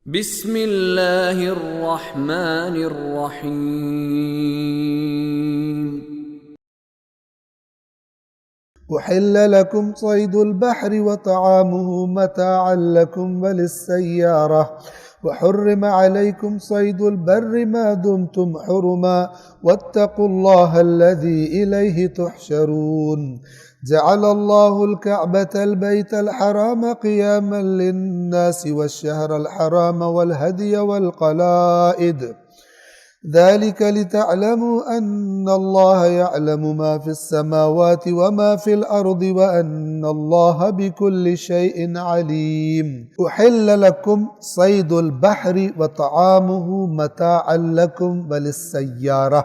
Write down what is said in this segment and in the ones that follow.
بسم اللہ الرحمن الرحیم أحل لكم صيد البحر وطعامه متاعا لكم وللسيارة وحرم عليكم صيد البر ما دمتم حرما واتقوا الله الذي إليه تحشرون جعل الله الكعبة البيت الحرام قياما للناس والشهر الحرام والهدي والقلائد ذلك لتعلموا أن الله يعلم ما في السماوات وما في الأرض وأن الله بكل شيء عليم أحل لكم صيد البحر وطعامه متاعا لكم وللسيارة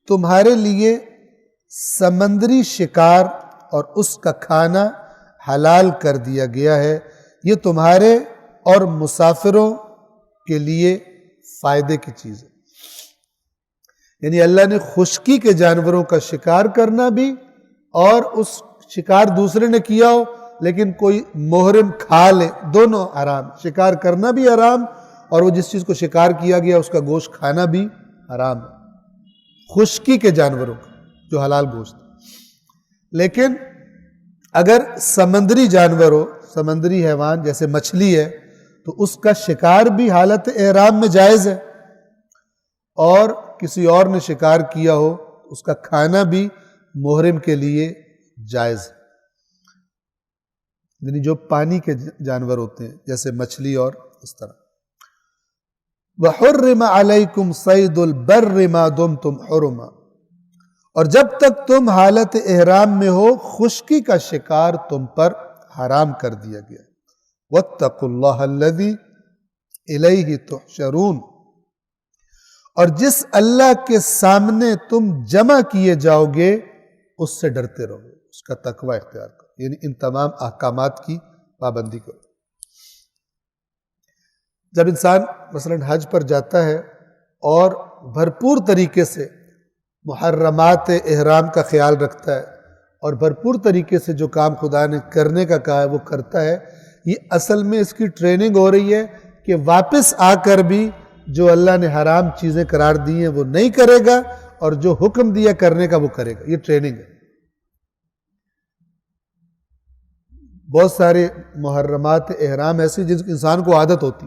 تمہارے لیے سمندری شکار اور اس کا کھانا حلال کر دیا گیا ہے، یہ تمہارے اور مسافروں کے لیے فائدے کی چیز ہے۔ یعنی اللہ نے خشکی کے جانوروں کا شکار کرنا بھی اور اس شکار دوسرے نے کیا ہو لیکن کوئی محرم کھا لے، دونوں حرام، شکار کرنا بھی حرام اور وہ جس چیز کو شکار کیا گیا اس کا گوشت کھانا بھی حرام ہے، خشکی کے جانوروں کا جو حلال گوشت۔ لیکن اگر سمندری جانور ہو، سمندری حیوان جیسے مچھلی ہے تو اس کا شکار بھی حالت احرام میں جائز ہے، اور کسی اور نے شکار کیا ہو اس کا کھانا بھی محرم کے لیے جائز ہے، یعنی جو پانی کے جانور ہوتے ہیں جیسے مچھلی اور اس طرح۔ وَحُرِّمَ عَلَيْكُمْ صَيْدُ الْبَرِّ مَا دُمْتُمْ حُرُمًا، اور جب تک تم حالت احرام میں ہو خشکی کا شکار تم پر حرام کر دیا گیا۔ وَاتَّقُوا اللَّهَ الَّذِي إِلَيْهِ تُحْشَرُونَ، اور جس اللہ کے سامنے تم جمع کیے جاؤ گے اس سے ڈرتے رہو، اس کا تقوی اختیار کرو، یعنی ان تمام احکامات کی پابندی کرو۔ جب انسان مثلا حج پر جاتا ہے اور بھرپور طریقے سے محرمات احرام کا خیال رکھتا ہے اور بھرپور طریقے سے جو کام خدا نے کرنے کا کہا ہے وہ کرتا ہے، یہ اصل میں اس کی ٹریننگ ہو رہی ہے کہ واپس آ کر بھی جو اللہ نے حرام چیزیں قرار دی ہیں وہ نہیں کرے گا اور جو حکم دیا کرنے کا وہ کرے گا، یہ ٹریننگ ہے۔ بہت سارے محرمات احرام ایسے جس انسان کو عادت ہوتی،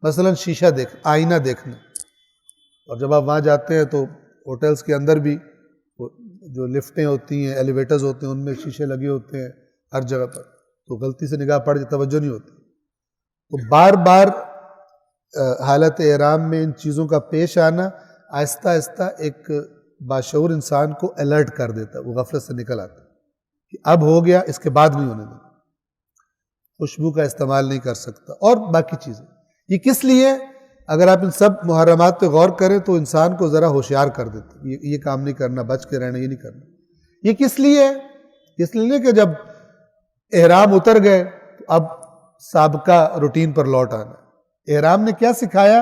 مثلا شیشہ آئینہ دیکھنا، اور جب آپ وہاں جاتے ہیں تو ہوٹلز کے اندر بھی جو لفٹیں ہوتی ہیں، ایلیویٹرز ہوتے ہیں، ان میں شیشے لگے ہوتے ہیں ہر جگہ پر، تو غلطی سے نگاہ پڑ جائے توجہ نہیں ہوتی، تو بار بار حالت احرام میں ان چیزوں کا پیش آنا آہستہ آہستہ ایک باشعور انسان کو الرٹ کر دیتا ہے، وہ غفلت سے نکل آتا ہے کہ اب ہو گیا، اس کے بعد نہیں ہونے دینا، خوشبو کا استعمال نہیں کر سکتا اور باقی چیزیں۔ یہ کس لیے؟ اگر آپ ان سب محرمات پہ غور کریں تو انسان کو ذرا ہوشیار کر دیتے، یہ کام نہیں کرنا، بچ کے رہنا، یہ نہیں کرنا۔ یہ کس لیے؟ اس لیے کہ جب احرام اتر گئے تو اب سابقہ روٹین پر لوٹ آنا۔ احرام نے کیا سکھایا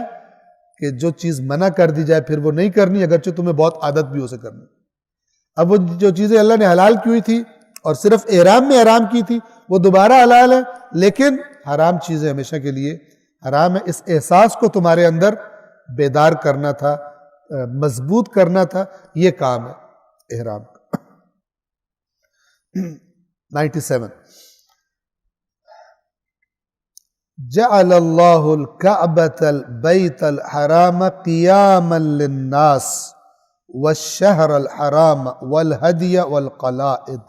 کہ جو چیز منع کر دی جائے پھر وہ نہیں کرنی، اگرچہ تمہیں بہت عادت بھی اسے کرنی۔ اب وہ جو چیزیں اللہ نے حلال کی ہوئی تھی اور صرف احرام میں حرام کی تھی وہ دوبارہ حلال ہے، لیکن حرام چیزیں ہمیشہ کے لیے حرام ہے۔ اس احساس کو تمہارے اندر بیدار کرنا تھا، مضبوط کرنا تھا، یہ کام ہے احرام کا۔ 97 جعل اللہ الکعبۃ البیت الحرام قیاما للناس والشہر الحرام والہدی والقلائد،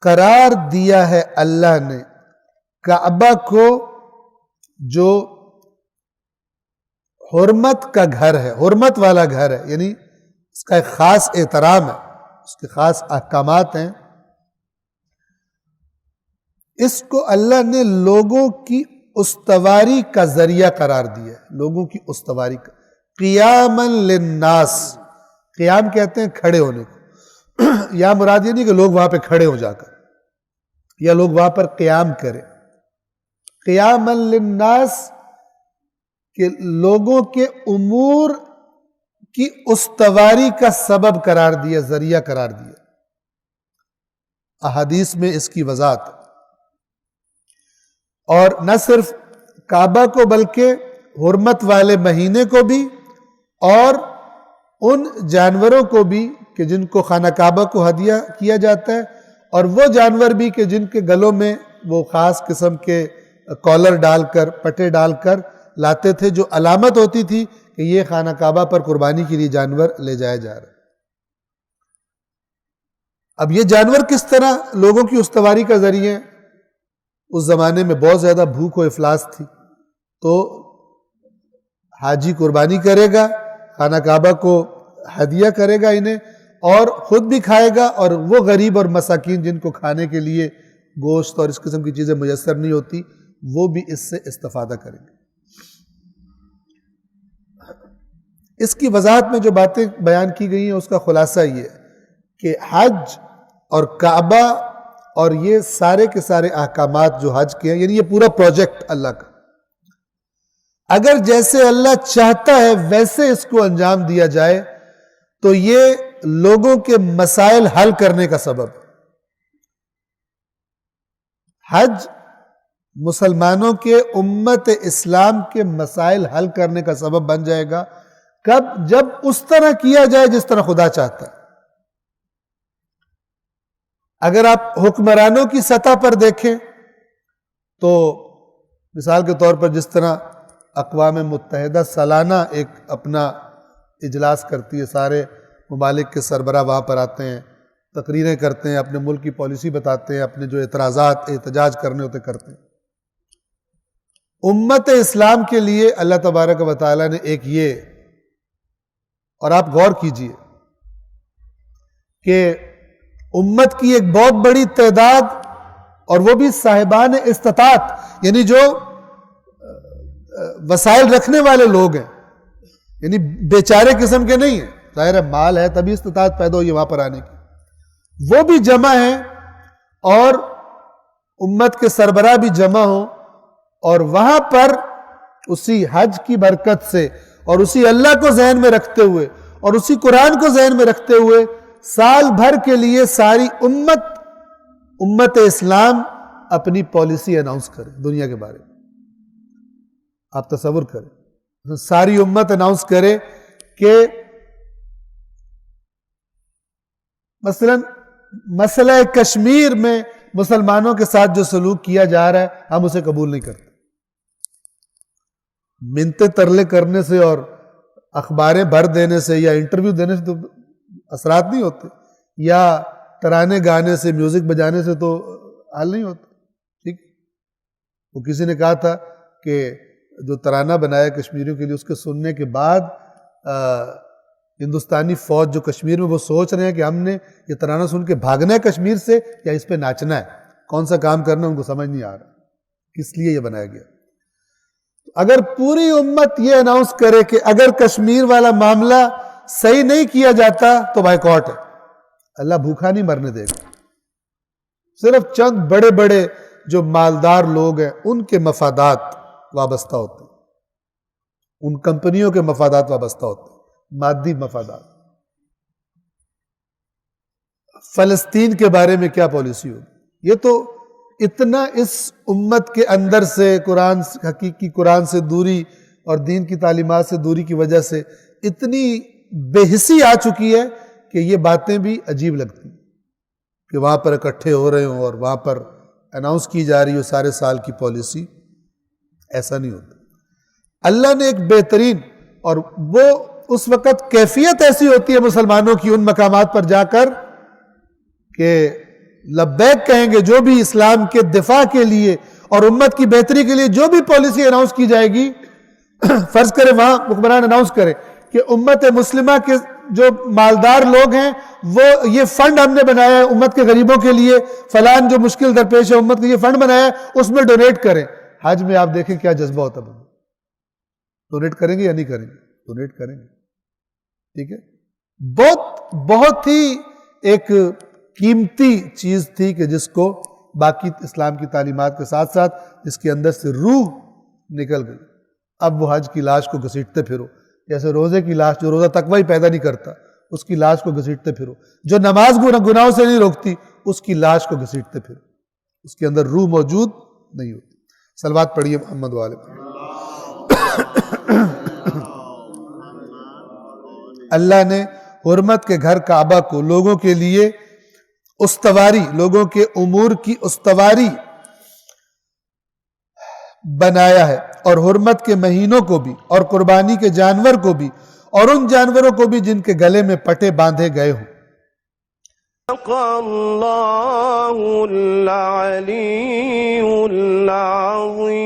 قرار دیا ہے اللہ نے کعبہ کو جو حرمت کا گھر ہے، حرمت والا گھر ہے، یعنی اس کا ایک خاص احترام ہے، اس کے خاص احکامات ہیں، اس کو اللہ نے لوگوں کی استواری کا ذریعہ قرار دیا ہے، لوگوں کی استواری کا۔ قیاما للناس، قیام کہتے ہیں کھڑے ہونے کو، یا مراد یہ نہیں کہ لوگ وہاں پہ کھڑے ہو جا کر یا لوگ وہاں پر قیام کریں، قیاما للناس کہ لوگوں کے امور کی استواری کا سبب قرار دیا، ذریعہ قرار دیا۔ احادیث میں اس کی وضاحت۔ اور نہ صرف کعبہ کو بلکہ حرمت والے مہینے کو بھی، اور ان جانوروں کو بھی کہ جن کو خانہ کعبہ کو ہدیہ کیا جاتا ہے، اور وہ جانور بھی کہ جن کے گلوں میں وہ خاص قسم کے کالر ڈال کر، پٹے ڈال کر لاتے تھے، جو علامت ہوتی تھی کہ یہ خانہ کعبہ پر قربانی کے لیے جانور لے جایا جا رہا ہے۔ اب یہ جانور کس طرح لوگوں کی استواری کا ذریعہ ہیں؟ اس زمانے میں بہت زیادہ بھوک و افلاس تھی، تو حاجی قربانی کرے گا، خانہ کعبہ کو ہدیہ کرے گا انہیں، اور خود بھی کھائے گا، اور وہ غریب اور مساکین جن کو کھانے کے لیے گوشت اور اس قسم کی چیزیں میسر نہیں ہوتی، وہ بھی اس سے استفادہ کریں گے۔ اس کی وضاحت میں جو باتیں بیان کی گئی ہیں اس کا خلاصہ یہ ہے کہ حج اور کعبہ اور یہ سارے کے سارے احکامات جو حج کے ہیں، یعنی یہ پورا پروجیکٹ اللہ کا، اگر جیسے اللہ چاہتا ہے ویسے اس کو انجام دیا جائے تو یہ لوگوں کے مسائل حل کرنے کا سبب ہے۔ حج مسلمانوں کے امت اسلام کے مسائل حل کرنے کا سبب بن جائے گا، کب؟ جب اس طرح کیا جائے جس طرح خدا چاہتا ہے۔ اگر آپ حکمرانوں کی سطح پر دیکھیں تو مثال کے طور پر جس طرح اقوام متحدہ سالانہ ایک اپنا اجلاس کرتی ہے، سارے ممالک کے سربراہ وہاں پر آتے ہیں، تقریریں کرتے ہیں، اپنے ملک کی پالیسی بتاتے ہیں، اپنے جو اعتراضات احتجاج کرنے ہوتے کرتے ہیں۔ امت اسلام کے لیے اللہ تبارک و تعالیٰ نے ایک یہ، اور آپ غور کیجئے کہ امت کی ایک بہت بڑی تعداد، اور وہ بھی صاحبان استطاعت، یعنی جو وسائل رکھنے والے لوگ ہیں، یعنی بیچارے قسم کے نہیں ہیں، ظاہر ہے مال ہے تبھی استطاعت پیدا ہوئی وہاں پر آنے کی، وہ بھی جمع ہیں، اور امت کے سربراہ بھی جمع ہوں، اور وہاں پر اسی حج کی برکت سے اور اسی اللہ کو ذہن میں رکھتے ہوئے اور اسی قرآن کو ذہن میں رکھتے ہوئے سال بھر کے لیے ساری امت اسلام اپنی پالیسی اناؤنس کرے دنیا کے بارے میں۔ آپ تصور کریں، ساری امت اناؤنس کرے کہ مثلا مسئلہ کشمیر میں مسلمانوں کے ساتھ جو سلوک کیا جا رہا ہے ہم اسے قبول نہیں کرتے۔ منتیں ترلے کرنے سے اور اخباریں بھر دینے سے یا انٹرویو دینے سے تو اثرات نہیں ہوتے، یا ترانے گانے سے، میوزک بجانے سے تو حل نہیں ہوتا۔ ٹھیک، وہ کسی نے کہا تھا کہ جو ترانہ بنایا کشمیریوں کے لیے، اس کے سننے کے بعد ہندوستانی فوج جو کشمیر میں، وہ سوچ رہے ہیں کہ ہم نے یہ ترانہ سن کے بھاگنا ہے کشمیر سے یا اس پہ ناچنا ہے، کون سا کام کرنا ہے ان کو سمجھ نہیں آ رہا کس لیے یہ بنایا گیا۔ اگر پوری امت یہ اناؤنس کرے کہ اگر کشمیر والا معاملہ صحیح نہیں کیا جاتا تو بائیکاٹ ہے، اللہ بھوکا نہیں مرنے دے گا۔ صرف چند بڑے بڑے جو مالدار لوگ ہیں ان کے مفادات وابستہ ہوتے ہیں، ان کمپنیوں کے مفادات وابستہ ہوتے ہیں، مادی مفادات۔ فلسطین کے بارے میں کیا پالیسی ہوگی؟ یہ تو اتنا اس امت کے اندر سے حقیقی قرآن سے دوری اور دین کی تعلیمات سے دوری کی وجہ سے اتنی بے حسی آ چکی ہے کہ یہ باتیں بھی عجیب لگتی ہیں کہ وہاں پر اکٹھے ہو رہے ہوں اور وہاں پر اناؤنس کی جا رہی ہو سارے سال کی پالیسی۔ ایسا نہیں ہوتا۔ اللہ نے ایک بہترین، اور وہ اس وقت کیفیت ایسی ہوتی ہے مسلمانوں کی ان مقامات پر جا کر کہ لبیک کہیں گے، جو بھی اسلام کے دفاع کے لیے اور امت کی بہتری کے لیے جو بھی پالیسی اناؤنس کی جائے گی، فرض کریں وہاں حکمران اناؤنس کرے کہ امت مسلمہ کے جو مالدار لوگ ہیں وہ یہ فنڈ ہم نے بنایا ہے امت کے غریبوں کے لیے، فلان جو مشکل درپیش ہے امت کو یہ فنڈ بنایا ہے اس میں ڈونیٹ کریں۔ حج میں آپ دیکھیں کیا جذبہ ہوتا ہے، ڈونیٹ کریں گے یا نہیں کریں گے؟ ڈونیٹ کریں گے۔ ٹھیک ہے، بہت ہی ایک قیمتی چیز تھی کہ جس کو باقی اسلام کی تعلیمات کے ساتھ ساتھ جس کے اندر سے روح نکل گئی۔ اب وہ حج کی لاش کو گھسیٹتے پھرو، جیسے روزے کی لاش جو روزہ تقوی ہی پیدا نہیں کرتا اس کی لاش کو گھسیٹتے پھرو، جو نماز گناہوں سے نہیں روکتی اس کی لاش کو گھسیٹتے پھرو، اس کے اندر روح موجود نہیں ہوتی۔ صلوات پڑھیے محمد والے۔ اللہ نے حرمت کے گھر کعبہ کو لوگوں کے لیے استواری، لوگوں کے امور کی استواری بنایا ہے، اور حرمت کے مہینوں کو بھی، اور قربانی کے جانور کو بھی، اور ان جانوروں کو بھی جن کے گلے میں پٹے باندھے گئے ہوں۔ اللہ العلی العظیم۔